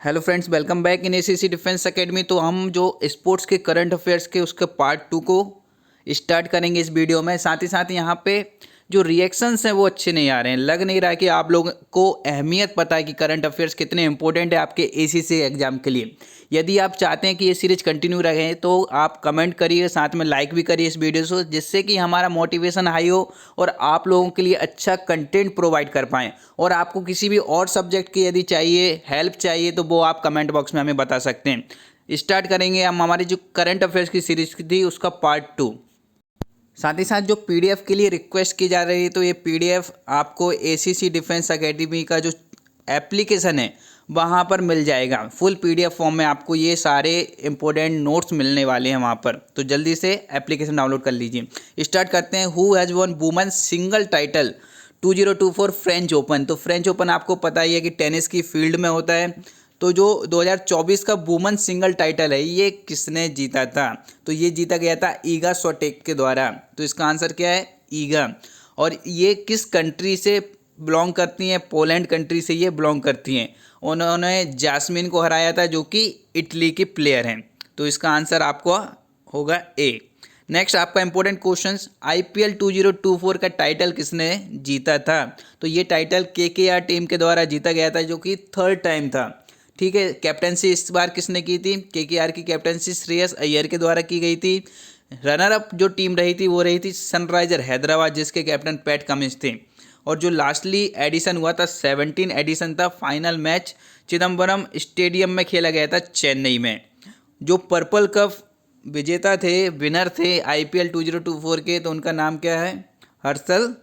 Hello friends, welcome back in ACC defence academy. तो हम जो स्पोर्ट्स के करंट अफेयर्स के उसके पार्ट 2 को स्टार्ट करेंगे इस वीडियो में। साथ ही साथ यहाँ पे जो रिएक्शंस हैं वो अच्छे नहीं आ रहे हैं। लग नहीं रहा है कि आप लोगों को अहमियत पता है कि करंट अफेयर्स कितने इंपॉर्टेंट है आपके एसीसी एग्जाम के लिए। यदि आप चाहते हैं कि ये सीरीज कंटिन्यू रहे तो आप कमेंट करिए, साथ में लाइक भी करिए इस वीडियो को, जिससे कि हमारा मोटिवेशन हाई हो और आप लोगों के लिए अच्छा कंटेंट प्रोवाइड कर पाएँ। और आपको किसी भी और सब्जेक्ट की यदि चाहिए, हेल्प चाहिए, तो वो आप कमेंट बॉक्स में हमें बता सकते हैं। स्टार्ट करेंगे हम हमारी जो करंट अफेयर्स की सीरीज थी उसका पार्ट 2। साथ ही साथ जो पीडीएफ के लिए रिक्वेस्ट की जा रही है, तो ये पीडीएफ आपको एसीसी डिफेंस एकेडमी का जो एप्लीकेशन है वहाँ पर मिल जाएगा। फुल पीडीएफ फॉर्म में आपको ये सारे इंपॉर्टेंट नोट्स मिलने वाले हैं वहाँ पर, तो जल्दी से एप्लीकेशन डाउनलोड कर लीजिए। स्टार्ट करते हैं। Who has one women single title 2024 French open. तो फ्रेंच ओपन आपको पता ही है कि टेनिस की फील्ड में होता है। तो जो 2024 का वुमेन सिंगल टाइटल है ये किसने जीता था? तो ये जीता गया था ईगा स्विएटेक के द्वारा। तो इसका आंसर क्या है? ईगा। और ये किस कंट्री से बिलोंग करती हैं? पोलैंड कंट्री से ये बिलोंग करती हैं। उन्होंने जैस्मिन को हराया था जो कि इटली की प्लेयर हैं। तो इसका आंसर आपको होगा ए। नेक्स्ट आपका इंपॉर्टेंट क्वेश्चन, आईपीएल 2024 का टाइटल किसने जीता था? तो ये टाइटल केकेआर टीम के द्वारा जीता गया था, जो कि थर्ड टाइम था। ठीक है। कैप्टनसी इस बार किसने की थी? केकेआर की कैप्टनसी श्रेयस अय्यर के द्वारा की गई थी। रनर अप जो टीम रही थी वो रही थी सनराइजर हैदराबाद, जिसके कैप्टन पैट कमिंस थे। और जो लास्टली एडिशन हुआ था 17 एडिशन था। फाइनल मैच चिदम्बरम स्टेडियम में खेला गया था चेन्नई में। जो पर्पल कप विजेता थे, विनर थे आईपीएल 2024 के, तो उनका नाम क्या है? हर्षल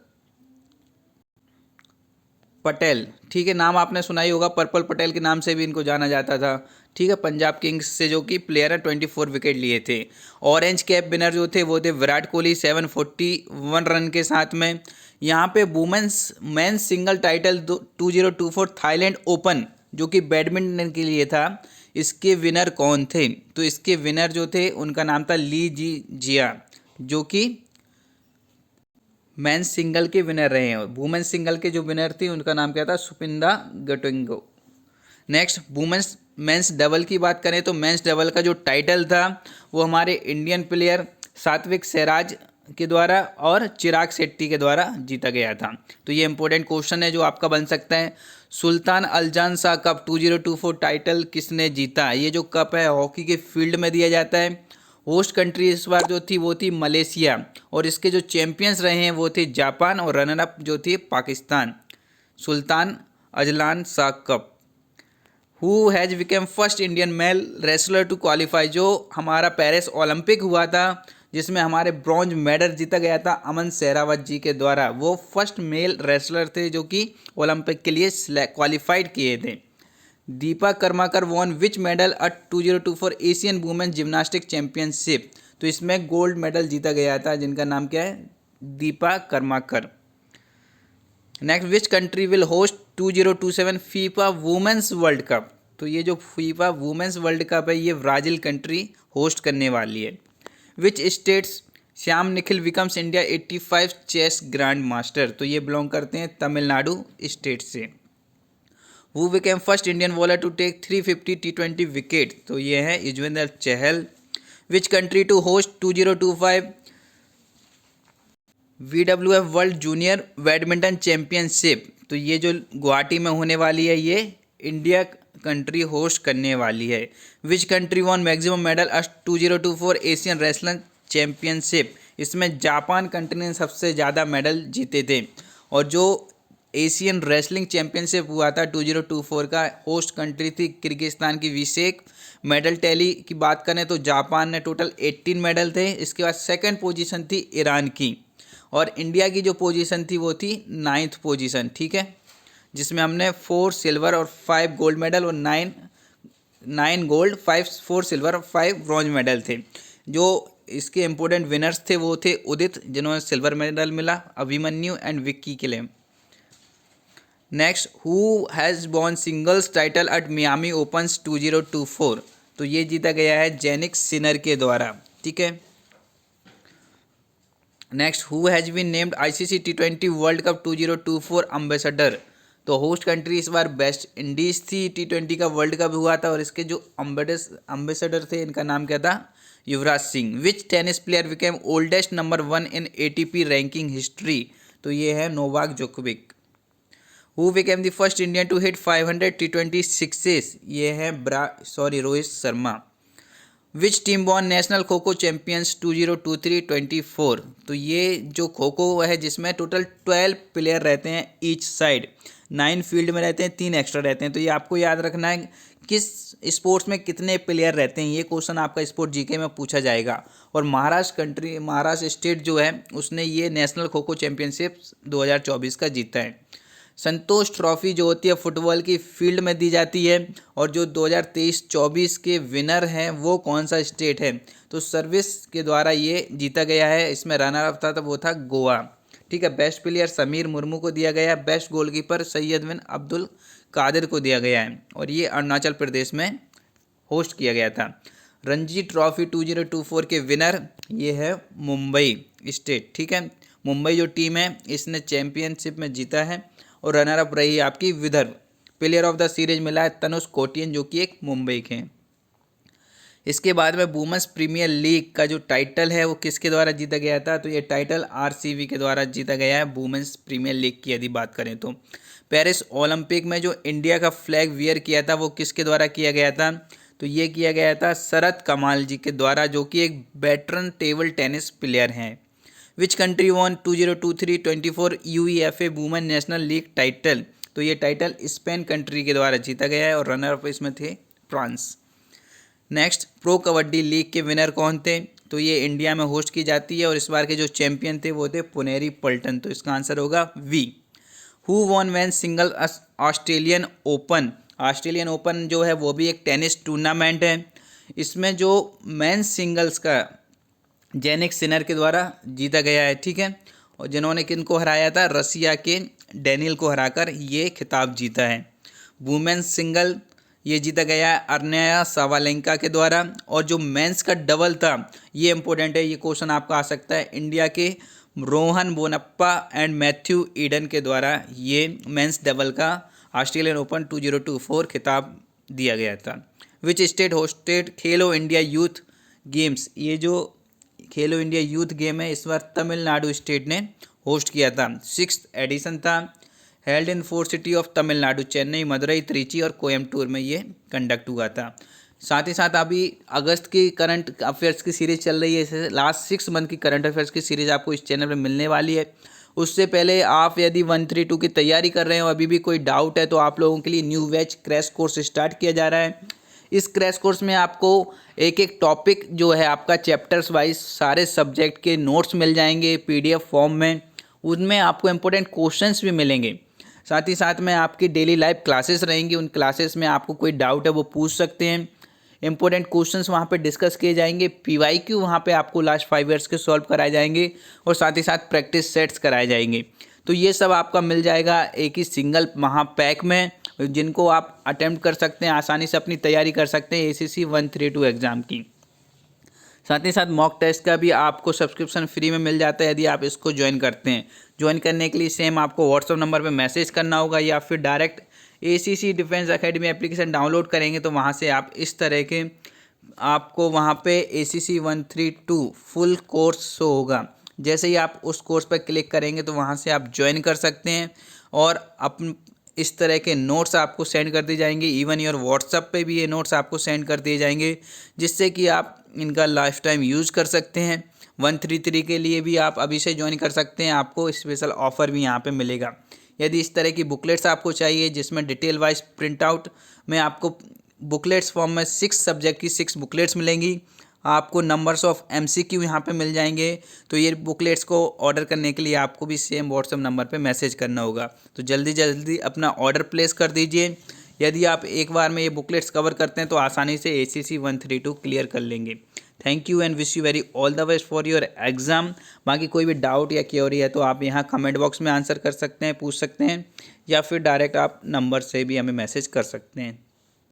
पटेल। ठीक है, नाम आपने सुना ही होगा। पर्पल पटेल के नाम से भी इनको जाना जाता था। ठीक है, पंजाब किंग्स से जो कि प्लेयर है 24 विकेट लिए थे। ऑरेंज कैप विनर जो थे वो थे विराट कोहली 741 रन के साथ में। यहाँ पे women's men's single title 2024 Thailand Open जो कि बैडमिंटन के लिए था, इसके विनर कौन थे? तो इसके विनर जो थे उनका नाम था ली जी जिया, जो कि मेंस सिंगल के विनर रहे हैं। वुमेन्स सिंगल के जो विनर थी उनका नाम क्या था? सुपिंदा गटुंगो। नेक्स्ट वुमेन्स मेंस डबल की बात करें तो मेंस डबल का जो टाइटल था वो हमारे इंडियन प्लेयर सात्विक सिराज के द्वारा और चिराग शेट्टी के द्वारा जीता गया था। तो ये इंपॉर्टेंट क्वेश्चन है जो आपका बन सकता है। सुल्तान अल्जान शाह कप 2024 टाइटल किसने जीता? ये जो कप है हॉकी के फील्ड में दिया जाता है। होस्ट कंट्री इस बार जो थी वो थी मलेशिया, और इसके जो चैंपियंस रहे हैं वो थे जापान, और रनर अप जो थी Pakistan. Sultan Azlan Shah Cup. Who has become first Indian male wrestler to qualify. जो हमारा पेरिस ओलंपिक हुआ था जिसमें हमारे ब्रॉन्ज मेडल जीता गया था अमन सहरावत जी के द्वारा, वो फर्स्ट मेल रेसलर थे जो कि ओलंपिक के लिए क्वालिफाइड किए थे। Deepa Karmakar won which medal at 2024 Asian women gymnastic championship. तो इसमें गोल्ड मेडल जीता गया था, जिनका नाम क्या है? Deepa Karmakar. Next, which country will host 2027 FIFA Women's World Cup. तो ये जो फीफा वुमेन्स वर्ल्ड कप है ये ब्राज़ील कंट्री होस्ट करने वाली है। Which states Shyam Nikhil becomes India 85 chess grand master. तो ये बिलोंग करते हैं तमिलनाडु स्टेट से। Who became first Indian bowler to take 350 T20 wicket. तो ये है Yuzvendra Chahal. Which country to host 2025 VWF world junior badminton championship. तो ये जो गुवाहाटी में होने वाली है ये इंडिया कंट्री होस्ट करने वाली है। Which country won maximum medal at 2024 Asian wrestling championship. इसमें जापान कंट्री ने सबसे ज़्यादा मेडल जीते थे। और जो एशियन रेसलिंग चैंपियनशिप हुआ था 2024 का, होस्ट कंट्री थी किर्गिस्तान की विशेक। मेडल टैली की बात करें तो जापान ने टोटल 18 मेडल थे। इसके बाद सेकंड पोजीशन थी ईरान की, और इंडिया की जो पोजीशन थी वो थी 9th पोजीशन। ठीक है, जिसमें हमने 4 सिल्वर और 5 गोल्ड मेडल और 9 गोल्ड 4 सिल्वर और 5 ब्रॉन्ज मेडल थे। जो इसके इम्पोर्टेंट विनर्स थे वो थे उदित, जिन्होंने सिल्वर मेडल मिला, अभिमन्यु एंड विक्की किलेम। Next, who has won singles title at Miami opens 2024। तो ये जीता गया है जेनिक सिनर के द्वारा। ठीक है। Next, who has been named ICC T20 World Cup 2024 ambassador. तो होस्ट कंट्री इस बार वेस्ट इंडीज़ थी। T20 का वर्ल्ड कप हुआ था और इसके जो अम्बेसडर थे इनका नाम क्या था, Yuvraj Singh. Which tennis player became oldest number 1 in ATP ranking history, तो ये है Novak Djokovic. Who became the first Indian to hit 500 T20 sixes, ये है Rohit Sharma. Which team won national kho kho champions 2023-24, तो ये जो खो खो है जिसमें टोटल 12 प्लेयर रहते हैं ईच साइड, 9 फील्ड में रहते हैं, 3 एक्स्ट्रा रहते हैं। तो ये आपको याद रखना है किस स्पोर्ट्स में कितने प्लेयर रहते हैं, ये क्वेश्चन आपका स्पोर्ट जीके में पूछा जाएगा। और महाराष्ट्र स्टेट जो है उसने ये नेशनल खो खो चैम्पियनशिप 2024 का जीता है। संतोष ट्रॉफी जो होती है फुटबॉल की फील्ड में दी जाती है, और जो 2023-24 के विनर हैं वो कौन सा स्टेट है, तो सर्विस के द्वारा ये जीता गया है। इसमें रनर अप था तो वो था गोवा। ठीक है, बेस्ट प्लेयर समीर मुर्मू को दिया गया है, बेस्ट गोलकीपर सैयद बिन अब्दुल कादिर को दिया गया है, और ये अरुणाचल प्रदेश में होस्ट किया गया था। रणजी ट्रॉफी 2024 के विनर ये है मुंबई स्टेट। ठीक है, मुंबई जो टीम है इसने चैंपियनशिप में जीता है, और रनर अप रही आपकी Vidarbha. Player of the series मिला है तनुष कोटियन जो कि एक मुंबई के हैं। इसके बाद में वुमेन्स प्रीमियर लीग का जो टाइटल है वो किसके द्वारा जीता गया था, तो ये टाइटल RCB के द्वारा जीता गया है वुमेन्स प्रीमियर लीग की यदि बात करें तो। पेरिस ओलंपिक में जो इंडिया का फ्लैग वियर किया था वो किसके द्वारा किया गया था, तो ये किया गया था शरद कमाल जी के द्वारा जो कि एक वेटरन टेबल टेनिस प्लेयर हैं। Which country won 2023-24 UEFA women national league title, तो ये टाइटल स्पेन कंट्री के द्वारा जीता गया है, और रनर अप इसमें थे France. Next, pro kabaddi league के विनर कौन थे, तो ये इंडिया में होस्ट की जाती है, और इस बार के जो चैंपियन थे वो थे पुनेरी पल्टन, तो इसका आंसर होगा V. Who won man single Australian Open, Australian Open जो है वो भी एक टेनिस टूर्नामेंट है। इसमें जो मैन सिंगल्स का जेनिक सिनर के द्वारा जीता गया है। ठीक है, और जिन्होंने किनको हराया था, रसिया के डेनियल को हराकर ये खिताब जीता है। वुमेन्स सिंगल ये जीता गया है अर्नया सावालेंका के द्वारा, और जो मेंस का डबल था ये इंपॉर्टेंट है, ये क्वेश्चन आपका आ सकता है, इंडिया के रोहन बोनप्पा एंड मैथ्यू ईडन के द्वारा ये मेंस डबल का ऑस्ट्रेलियन ओपन 2024 खिताब दिया गया था। Which state hosted Khelo India youth games, ये जो खेलो इंडिया यूथ गेम है इस बार तमिलनाडु स्टेट ने होस्ट किया था। 6th एडिशन था, held in 4 city of Tamil Nadu, Chennai, Madurai, Trichy और कोयम्बटूर में ये कंडक्ट हुआ था। साथ ही साथ अभी अगस्त की करंट अफेयर्स की सीरीज चल रही है, इसे लास्ट 6 मंथ की करंट अफेयर्स की सीरीज आपको इस चैनल पर मिलने वाली है। उससे पहले आप यदि 132 की तैयारी कर रहे हो, अभी भी कोई डाउट है, तो आप लोगों के लिए new batch crash course start किया जा रहा है। इस क्रैश कोर्स में आपको एक एक टॉपिक जो है आपका चैप्टर्स वाइज सारे सब्जेक्ट के नोट्स मिल जाएंगे PDF फॉर्म में, उनमें आपको इम्पोर्टेंट क्वेश्चंस भी मिलेंगे। साथ ही साथ में आपकी डेली लाइव क्लासेस रहेंगी, उन क्लासेस में आपको कोई डाउट है वो पूछ सकते हैं। इंपॉर्टेंट क्वेश्चंस वहाँ पे डिस्कस किए जाएंगे, PYQ वहाँ पे आपको लास्ट 5 ईयर्स के सॉल्व कराए जाएंगे, और साथ ही साथ प्रैक्टिस सेट्स कराए जाएंगे। तो ये सब आपका मिल जाएगा एक ही सिंगल महापैक में, जिनको आप अटेम्प्ट कर सकते हैं, आसानी से अपनी तैयारी कर सकते हैं ACC 132 एग्ज़ाम की। साथ ही साथ मॉक टेस्ट का भी आपको सब्सक्रिप्शन फ्री में मिल जाता है यदि आप इसको ज्वाइन करते हैं। ज्वाइन करने के लिए सेम आपको व्हाट्सअप नंबर पर मैसेज करना होगा, या फिर direct ACC defence academy application download करेंगे तो वहाँ से आप इस तरह के आपको वहाँ पे ACC 132 फुल कोर्स शो होगा। जैसे ही आप उस कोर्स पर क्लिक करेंगे तो वहाँ से आप ज्वाइन कर सकते हैं, और इस तरह के नोट्स आपको सेंड कर दिए जाएंगे। इवन योर व्हाट्सएप पे भी ये नोट्स आपको सेंड कर दिए जाएंगे, जिससे कि आप इनका लाइफ टाइम यूज़ कर सकते हैं। 133 के लिए भी आप अभी से ज्वाइन कर सकते हैं, आपको स्पेशल ऑफ़र भी यहाँ पे मिलेगा। यदि इस तरह की बुकलेट्स आपको चाहिए जिसमें डिटेल वाइज प्रिंट आउट में आपको बुकलेट्स फॉर्म में 6 सब्जेक्ट की 6 बुकलेट्स मिलेंगी, आपको नंबर्स ऑफ MCQ यहाँ पे मिल जाएंगे। तो ये बुकलेट्स को ऑर्डर करने के लिए आपको भी सेम व्हाट्सएप नंबर पे मैसेज करना होगा। तो जल्दी जल्दी अपना ऑर्डर प्लेस कर दीजिए। यदि आप एक बार में ये बुकलेट्स कवर करते हैं तो आसानी से ACC 132 क्लियर कर लेंगे। Thank you and wish you very all the best for your exam. बाकी कोई भी डाउट या क्वेरी है तो आप यहाँ कमेंट बॉक्स में आंसर कर सकते हैं, पूछ सकते हैं, या फिर डायरेक्ट आप नंबर से भी हमें मैसेज कर सकते हैं।